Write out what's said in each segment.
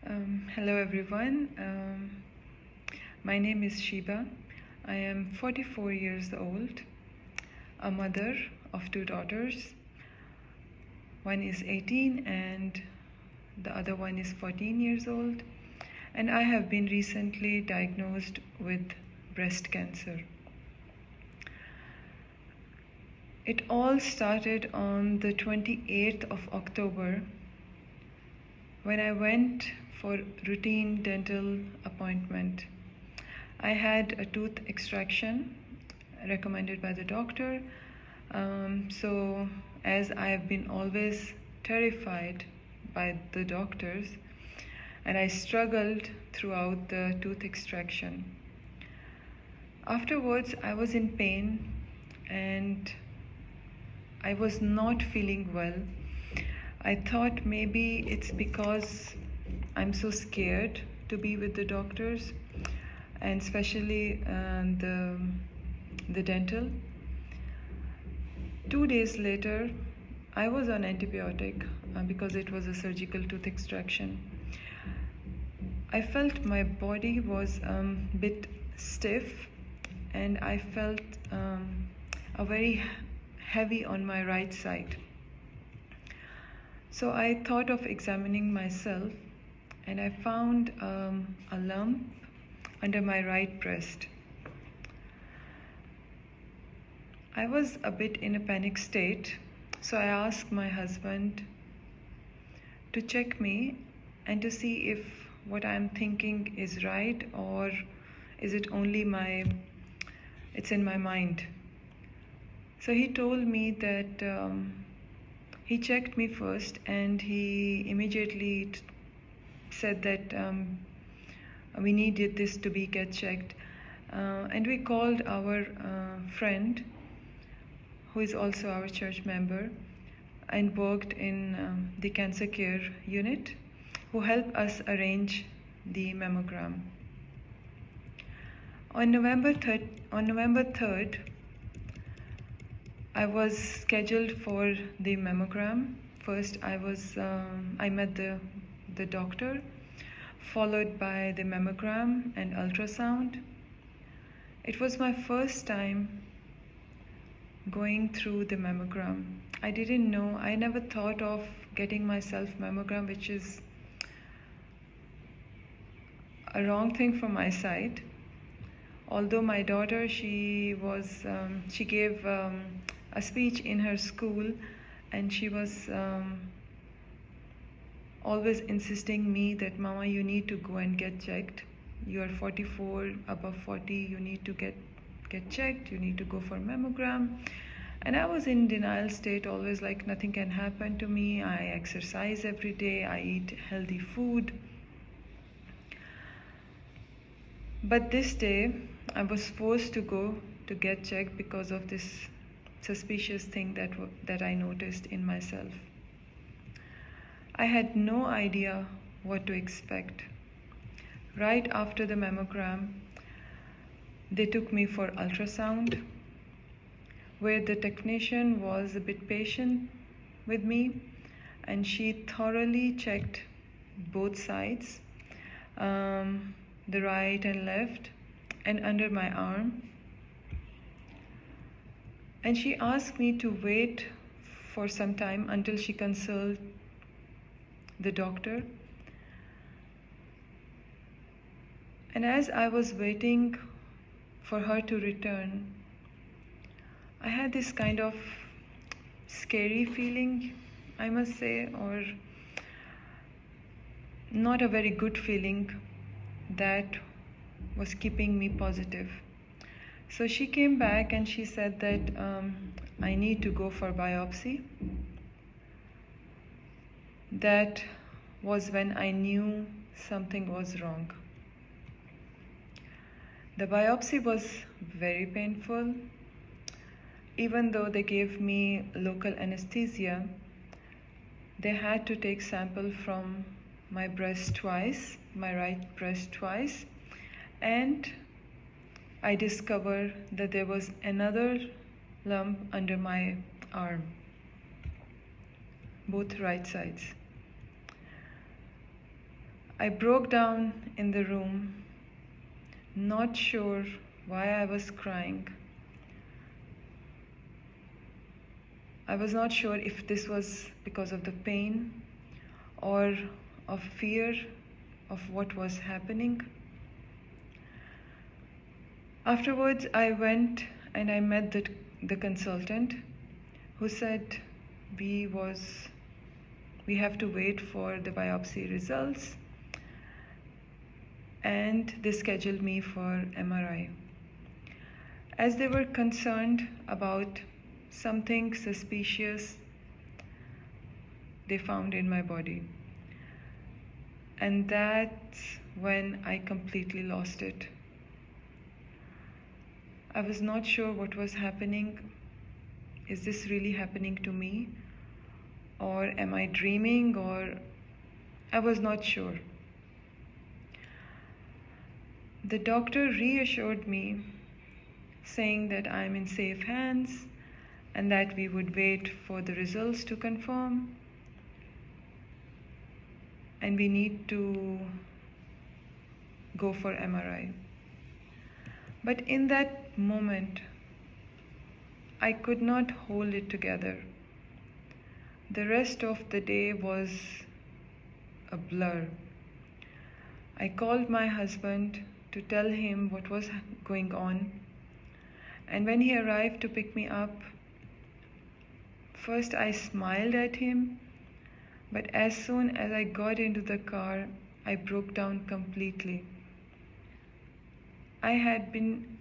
Hello everyone. My name is Shiba. I am 44 years old, a mother of two daughters. One is 18 and the other one is 14 years old. And I have been recently diagnosed with breast cancer. It all started on the 28th of October when I went for routine dental appointment. I had a tooth extraction recommended by the doctor. So as I have been always terrified by the doctors, and I struggled throughout the tooth extraction. Afterwards, I was in pain and I was not feeling well. I thought maybe it's because I'm so scared to be with the doctors, and especially the dental. 2 days later, I was on antibiotic because it was a surgical tooth extraction. I felt my body was a bit stiff, and I felt a very heavy on my right side. So I thought of examining myself, and I found a lump under my right breast. I was a bit in a panic state, so I asked my husband to check me and to see if what I'm thinking is right, or is it only it's in my mind. So he told me that he checked me first, and he immediately said that we needed this to get checked. And we called our friend, who is also our church member and worked in the cancer care unit, who helped us arrange the mammogram. On November 3rd, I was scheduled for the mammogram. First, I met the doctor, followed by the mammogram and ultrasound. It was my first time going through the mammogram. I didn't know, I never thought of getting myself mammogram, which is a wrong thing from my side. Although my daughter, she gave a speech in her school, and she was always insisting me that, Mama, you need to go and get checked. You are 44, above 40, you need to get checked, you need to go for mammogram. And I was in denial state, always like nothing can happen to me. I exercise every day, I eat healthy food. But this day, I was forced to go to get checked because of this suspicious thing that I noticed in myself. I had no idea what to expect. Right after the mammogram, they took me for ultrasound, where the technician was a bit patient with me, and she thoroughly checked both sides, the right and left, and under my arm. And she asked me to wait for some time until she consulted the doctor. And as I was waiting for her to return, I had this kind of scary feeling, I must say, or not a very good feeling that was keeping me positive. So she came back and she said that I need to go for biopsy. That was when I knew something was wrong. The biopsy was very painful. Even though they gave me local anesthesia, they had to take sample from my breast twice, my right breast twice, and I discovered that there was another lump under my arm, both right sides. I broke down in the room, not sure why I was crying. I was not sure if this was because of the pain or of fear of what was happening. Afterwards, I went and I met the consultant who said we have to wait for the biopsy results, and they scheduled me for MRI. As they were concerned about something suspicious they found in my body. And that's when I completely lost it. I was not sure what was happening. Is this really happening to me? Or am I dreaming? Or I was not sure. The doctor reassured me, saying that I'm in safe hands and that we would wait for the results to confirm, and we need to go for MRI. But in that moment, I could not hold it together. The rest of the day was a blur. I called my husband to tell him what was going on, and when he arrived to pick me up, first I smiled at him, but as soon as I got into the car, I broke down completely. I had been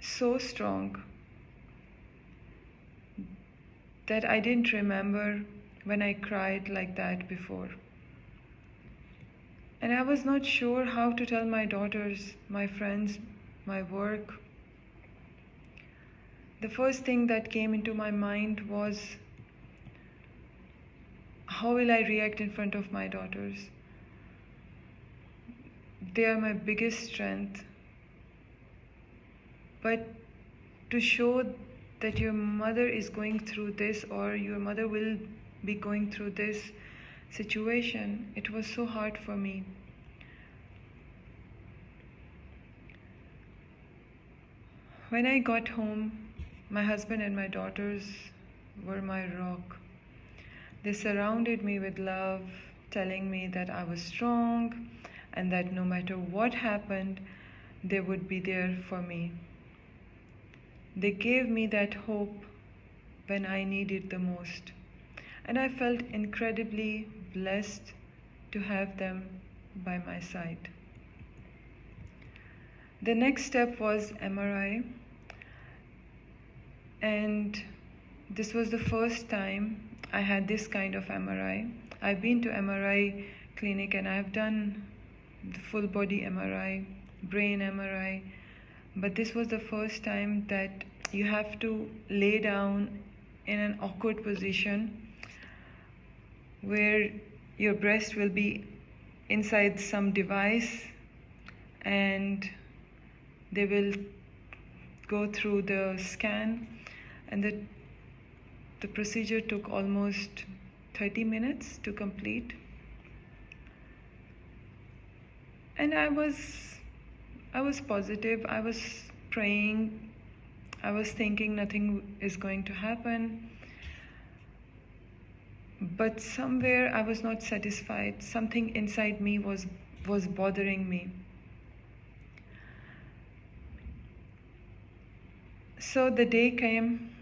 so strong that I didn't remember when I cried like that before. And I was not sure how to tell my daughters, my friends, my work. The first thing that came into my mind was, how will I react in front of my daughters? They are my biggest strength. But to show that your mother is going through this, or your mother will be going through this situation, it was so hard for me. When I got home, my husband and my daughters were my rock. They surrounded me with love, telling me that I was strong and that no matter what happened, they would be there for me. They gave me that hope when I needed the most. And I felt incredibly blessed to have them by my side. The next step was MRI. And this was the first time I had this kind of MRI. I've been to MRI clinic and I've done the full body MRI, brain MRI, but this was the first time that you have to lay down in an awkward position where your breast will be inside some device and they will go through the scan, and the procedure took almost 30 minutes to complete. And I was positive. I was praying. I was thinking nothing is going to happen. But somewhere I was not satisfied. Something inside me was bothering me. So the day came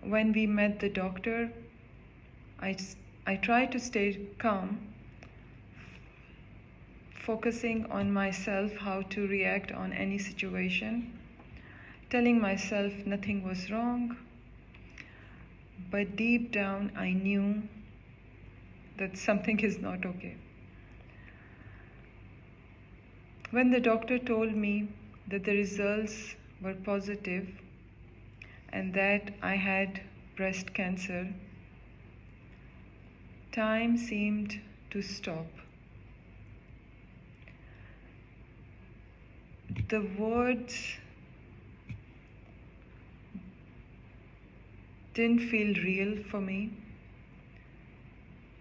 when we met the doctor. I tried to stay calm, focusing on myself, how to react on any situation, telling myself nothing was wrong. But deep down, I knew that something is not okay. When the doctor told me that the results were positive and that I had breast cancer, time seemed to stop. The words didn't feel real for me.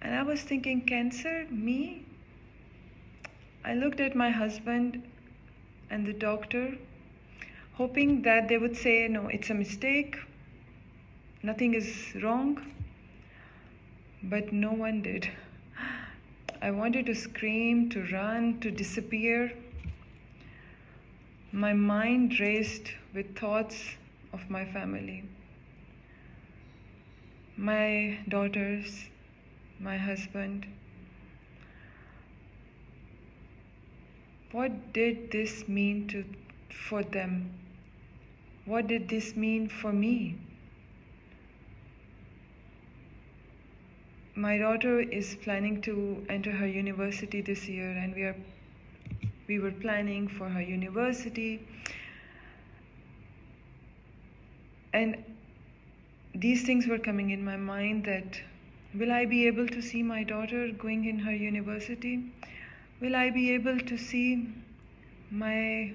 And I was thinking, cancer? Me? I looked at my husband and the doctor, hoping that they would say, no, it's a mistake, nothing is wrong, but no one did. I wanted to scream, to run, to disappear. My mind raced with thoughts of my family, my daughters, my husband. What did this mean for them? What did this mean for me? My daughter is planning to enter her university this year, and we were planning for her university. And these things were coming in my mind that, will I be able to see my daughter going in her university? Will I be able to see my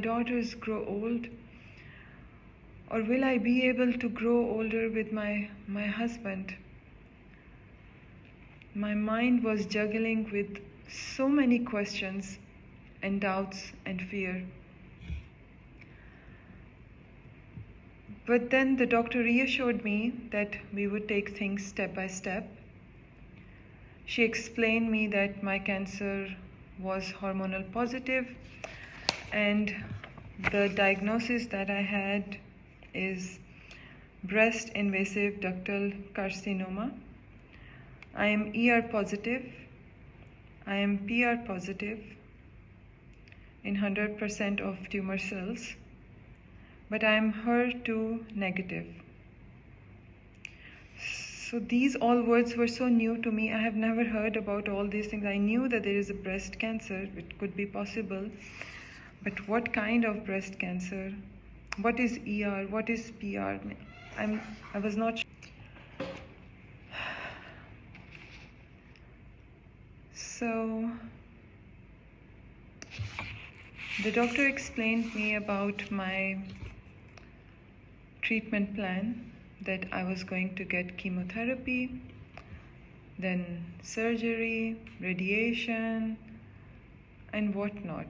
daughters grow old? Or will I be able to grow older with my husband? My mind was juggling with so many questions and doubts and fear. But then the doctor reassured me that we would take things step by step. She explained me that my cancer was hormonal positive, and the diagnosis that I had is breast invasive ductal carcinoma. I am ER positive. I am PR positive in 100% of tumor cells, but I am HER2 negative. So these all words were so new to me. I have never heard about all these things. I knew that there is a breast cancer, it could be possible, but what kind of breast cancer? What is ER? What is PR? I was not sure. So the doctor explained me about my treatment plan, that I was going to get chemotherapy, then surgery, radiation, and whatnot.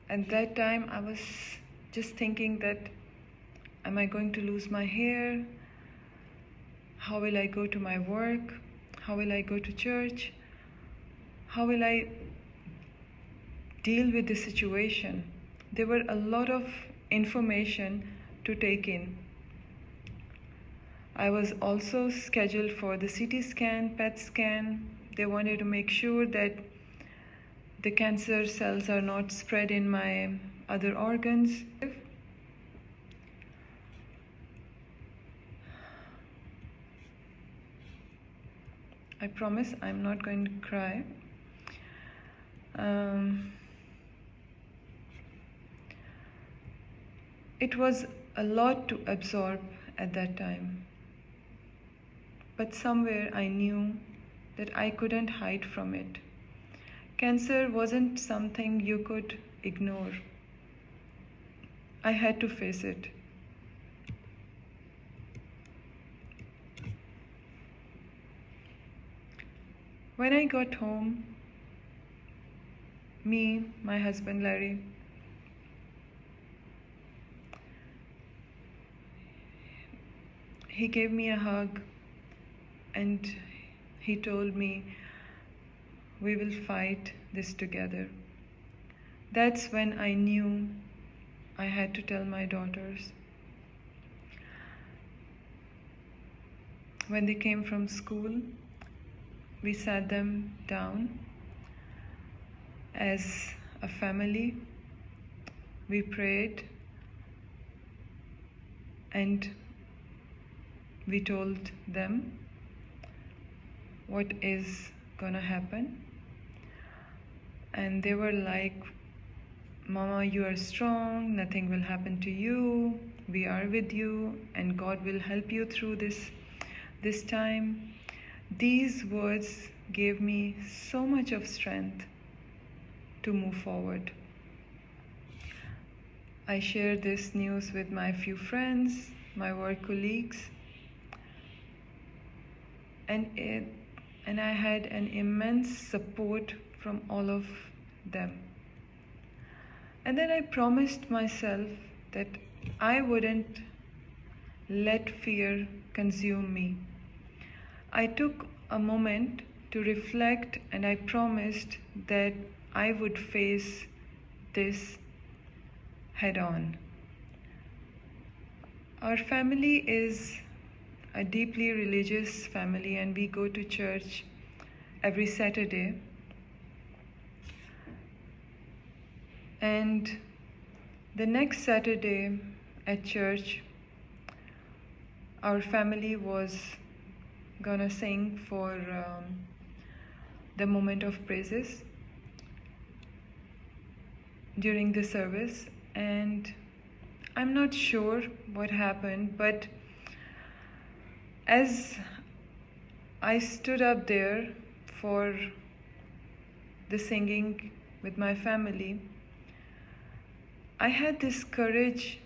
At that time, I was just thinking that, am I going to lose my hair? How will I go to my work? How will I go to church? How will I deal with the situation? There were a lot of information to take in. I was also scheduled for the CT scan, PET scan. They wanted to make sure that the cancer cells are not spread in my other organs. I promise I'm not going to cry. It was a lot to absorb at that time. But somewhere I knew that I couldn't hide from it. Cancer wasn't something you could ignore. I had to face it. When I got home, my husband Larry, he gave me a hug and he told me, we will fight this together. That's when I knew I had to tell my daughters. When they came from school, we sat them down as a family. We prayed and we told them what is gonna happen. And they were like, Mama, you are strong, nothing will happen to you, we are with you, and God will help you through this time. These words gave me so much of strength to move forward. I shared this news with my few friends, my work colleagues, and and I had an immense support from all of them. And then I promised myself that I wouldn't let fear consume me. I took a moment to reflect, and I promised that I would face this head on. Our family is a deeply religious family, and we go to church every Saturday. And the next Saturday at church, our family was gonna sing for the moment of praises during the service, and I'm not sure what happened, but as I stood up there for the singing with my family, I had this courage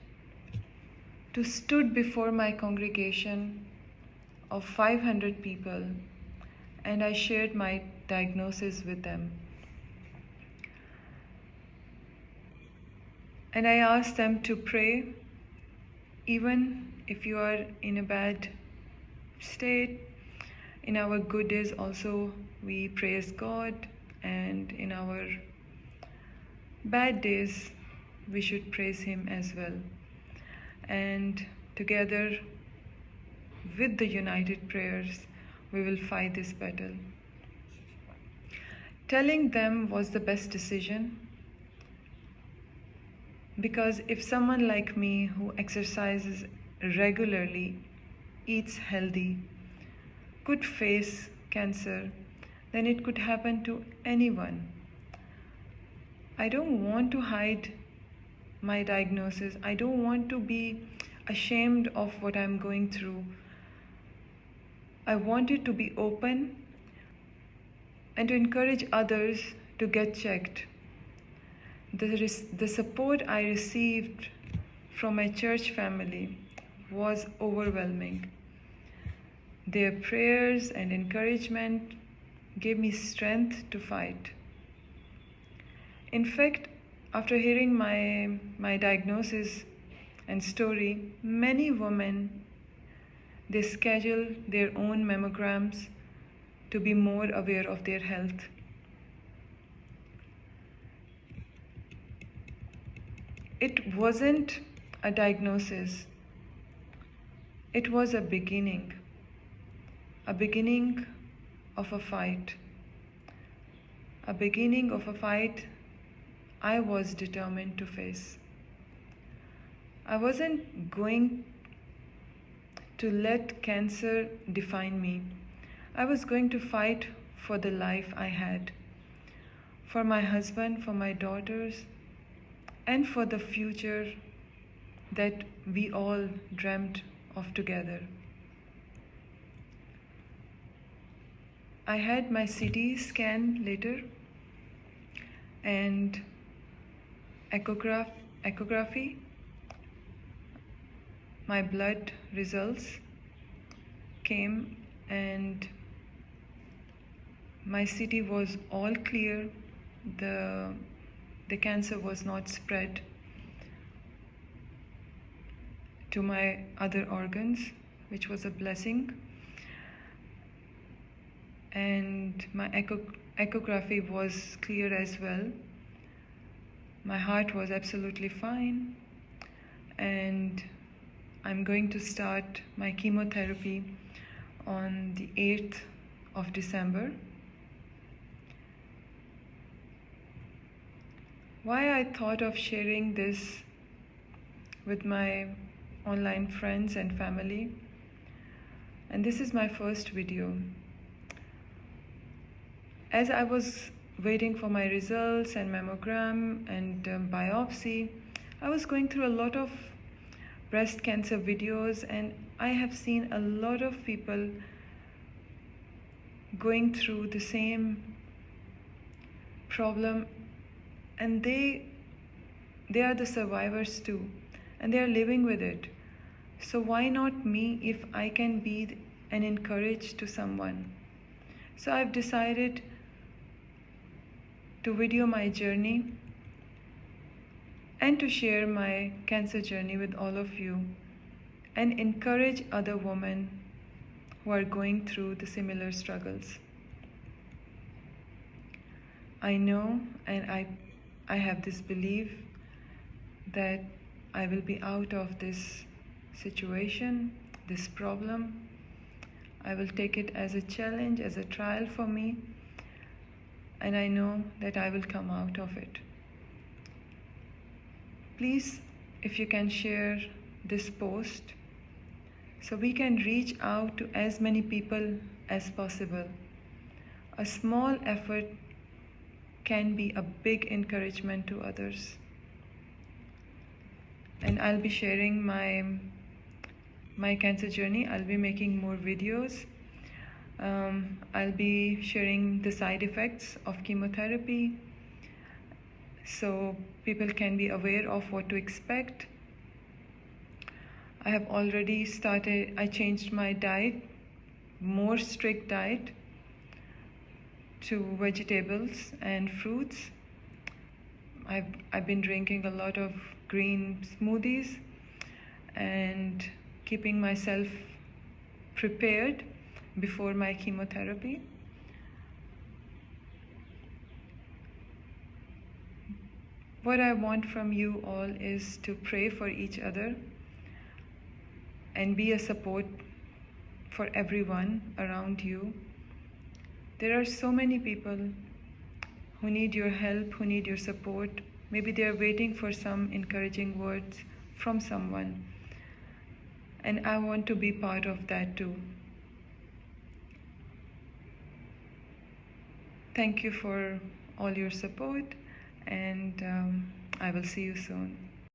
to stood before my congregation of 500 people, and I shared my diagnosis with them. And I asked them to pray, even if you are in a bad state. In our good days also we praise God, and in our bad days we should praise Him as well. And together with the united prayers we will fight this battle. Telling them was the best decision, because if someone like me who exercises regularly, eats healthy, could face cancer, then it could happen to anyone. I don't want to hide my diagnosis. I don't want to be ashamed of what I'm going through. I want it to be open and to encourage others to get checked. The support I received from my church family was overwhelming. Their prayers and encouragement gave me strength to fight. In fact, after hearing my diagnosis and story, many women, they schedule their own mammograms to be more aware of their health. It wasn't a diagnosis. It was a beginning of a fight. A beginning of a fight I was determined to face. I wasn't going to let cancer define me. I was going to fight for the life I had, for my husband, for my daughters, and for the future that we all dreamt of together. I had my CT scan later, and echography. My blood results came, and my CT was all clear. The cancer was not spread to my other organs, which was a blessing. And my echography was clear as well. My heart was absolutely fine, and I'm going to start my chemotherapy on the 8th of December. Why I thought of sharing this with my online friends and family, and this is my first video. As I was waiting for my results and mammogram and biopsy, I was going through a lot of breast cancer videos, and I have seen a lot of people going through the same problem, and they are the survivors too, and they are living with it. So why not me, if I can be an encourage to someone? So I've decided to video my journey and to share my cancer journey with all of you and encourage other women who are going through the similar struggles. I know and I have this belief that I will be out of this situation, this problem. I will take it as a challenge, as a trial for me, and I know that I will come out of it. Please, if you can share this post so we can reach out to as many people as possible. A small effort can be a big encouragement to others. And I'll be sharing my cancer journey. I'll be making more videos. I'll be sharing the side effects of chemotherapy so people can be aware of what to expect. I have already started, I changed my diet, more strict diet to vegetables and fruits. I've been drinking a lot of green smoothies and keeping myself prepared before my chemotherapy. What I want from you all is to pray for each other and be a support for everyone around you. There are so many people who need your help, who need your support. Maybe they are waiting for some encouraging words from someone. And I want to be part of that too. Thank you for all your support, and I will see you soon.